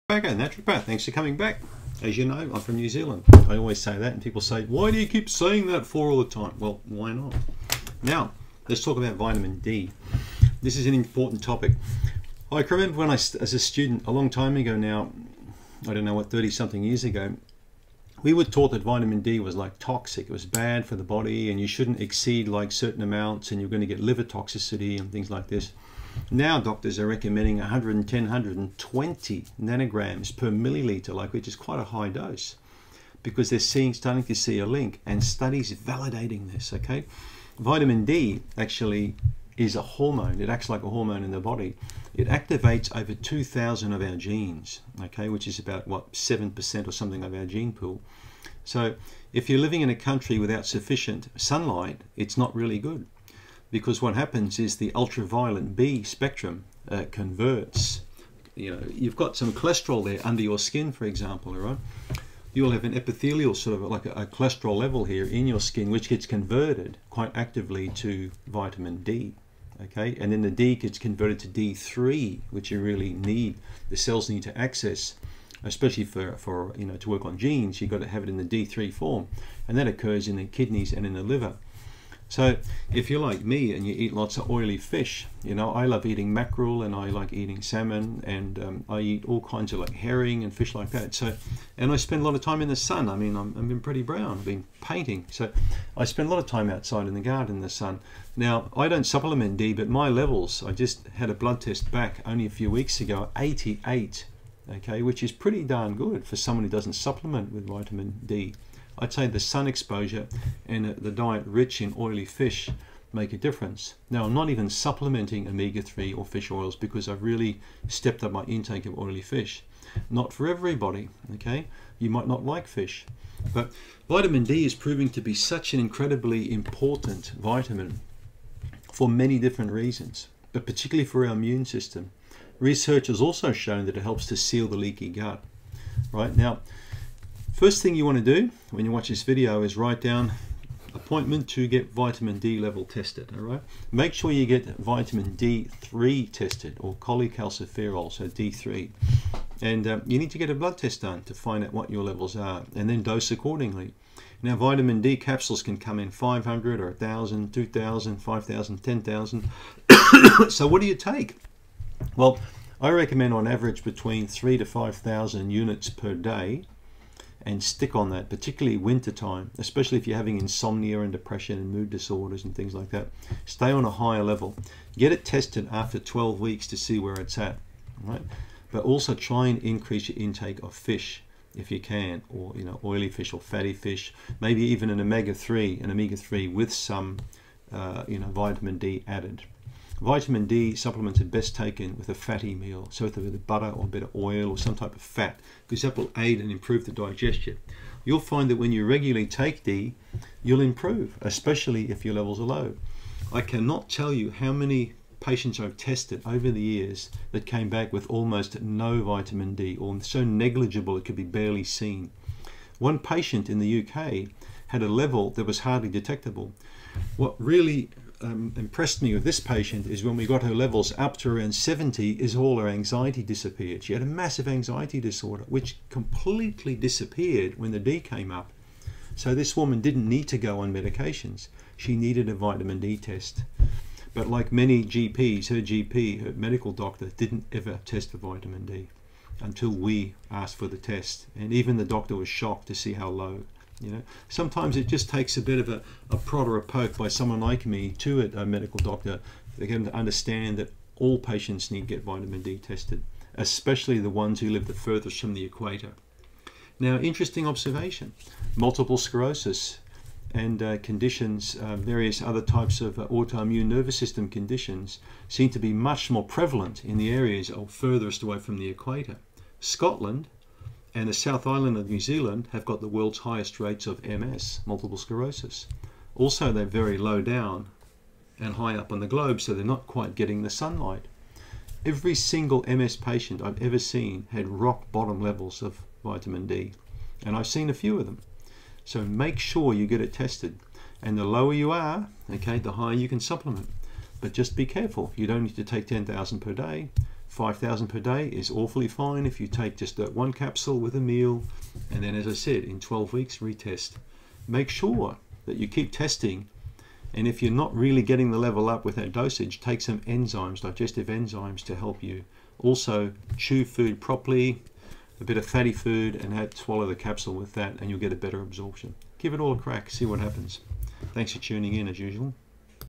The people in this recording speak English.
Back, naturopath, thanks for coming back. As you know, I'm from New Zealand. I always say that and people say, why do you keep saying that for all the time? Well, why not? Now, let's talk about vitamin D. This is an important topic. I can remember when as a student, a long time ago now, I don't know what, 30 something years ago, we were taught that vitamin D was like toxic. It was bad for the body and you shouldn't exceed like certain amounts and you're going to get liver toxicity and things like this. Now doctors are recommending 110, 120 nanograms per milliliter, which is quite a high dose, because they're starting to see a link and studies validating this. Okay, vitamin D actually is a hormone. It acts like a hormone in the body. It activates over 2,000 of our genes, okay, which is about what, 7% or something of our gene pool. So if you're living in a country without sufficient sunlight, it's not really good. Because what happens is the ultraviolet B spectrum converts. You've got some cholesterol there under your skin, for example, all right? You'll have an epithelial sort of like a cholesterol level here in your skin, which gets converted quite actively to vitamin D, okay? And then the D gets converted to D3, which you really need. The cells need to access, especially for to work on genes. You've got to have it in the D3 form, and that occurs in the kidneys and in the liver. So if you're like me and you eat lots of oily fish, I love eating mackerel and I like eating salmon, and I eat all kinds of like herring and fish like that. So, and I spend a lot of time in the sun. I mean, I've been pretty brown, I've been painting. So I spend a lot of time outside in the garden in the sun. Now, I don't supplement D, but my levels, I just had a blood test back only a few weeks ago, 88, okay, which is pretty darn good for someone who doesn't supplement with vitamin D. I'd say the sun exposure and the diet rich in oily fish make a difference. Now, I'm not even supplementing omega-3 or fish oils because I've really stepped up my intake of oily fish. Not for everybody, okay? You might not like fish. But vitamin D is proving to be such an incredibly important vitamin for many different reasons, but particularly for our immune system. Research has also shown that it helps to seal the leaky gut. Right now, first thing you want to do when you watch this video is write down appointment to get vitamin D level tested. All right, make sure you get vitamin D3 tested, or cholecalciferol, so D3, and you need to get a blood test done to find out what your levels are and then dose accordingly. Now, vitamin D capsules can come in 500 or 1,000, 2,000, 5,000, 10,000. So what do you take? Well, I recommend on average between 3,000 to 5,000 units per day, and stick on that, particularly winter time, especially if you're having insomnia and depression and mood disorders and things like that. Stay on a higher level. Get it tested after 12 weeks to see where it's at, right? But also try and increase your intake of fish if you can, or oily fish or fatty fish, maybe even an omega-3 with some vitamin D added. Vitamin D supplements are best taken with a fatty meal, so with a bit of butter or a bit of oil or some type of fat, because that will aid and improve the digestion. You'll find that when you regularly take D, you'll improve, especially if your levels are low. I cannot tell you how many patients I've tested over the years that came back with almost no vitamin D, or so negligible it could be barely seen. One patient in the UK had a level that was hardly detectable. What really impressed me with this patient is when we got her levels up to around 70, is all her anxiety disappeared. She had a massive anxiety disorder which completely disappeared when the D came up. So this woman didn't need to go on medications. She needed a vitamin D test. But like many GPs, her medical doctor didn't ever test for vitamin D until we asked for the test, and even the doctor was shocked to see how low. Sometimes it just takes a bit of a prod or a poke by someone like me to a medical doctor for them to understand that all patients need to get vitamin D tested, especially the ones who live the furthest from the equator. Now, interesting observation, multiple sclerosis and conditions, various other types of autoimmune nervous system conditions seem to be much more prevalent in the areas furthest away from the equator. Scotland and the South Island of New Zealand have got the world's highest rates of MS, multiple sclerosis. Also, they're very low down and high up on the globe, so they're not quite getting the sunlight. Every single MS patient I've ever seen had rock bottom levels of vitamin D, and I've seen a few of them. So make sure you get it tested, and the lower you are, okay, the higher you can supplement. But just be careful. You don't need to take 10,000 per day. 5,000 per day is awfully fine if you take just that one capsule with a meal, and then, as I said, in 12 weeks retest. Make sure that you keep testing, and if you're not really getting the level up with that dosage, take some enzymes, digestive enzymes, to help you. Also, chew food properly, a bit of fatty food, and swallow the capsule with that, and you'll get a better absorption. Give it all a crack, see what happens. Thanks for tuning in as usual.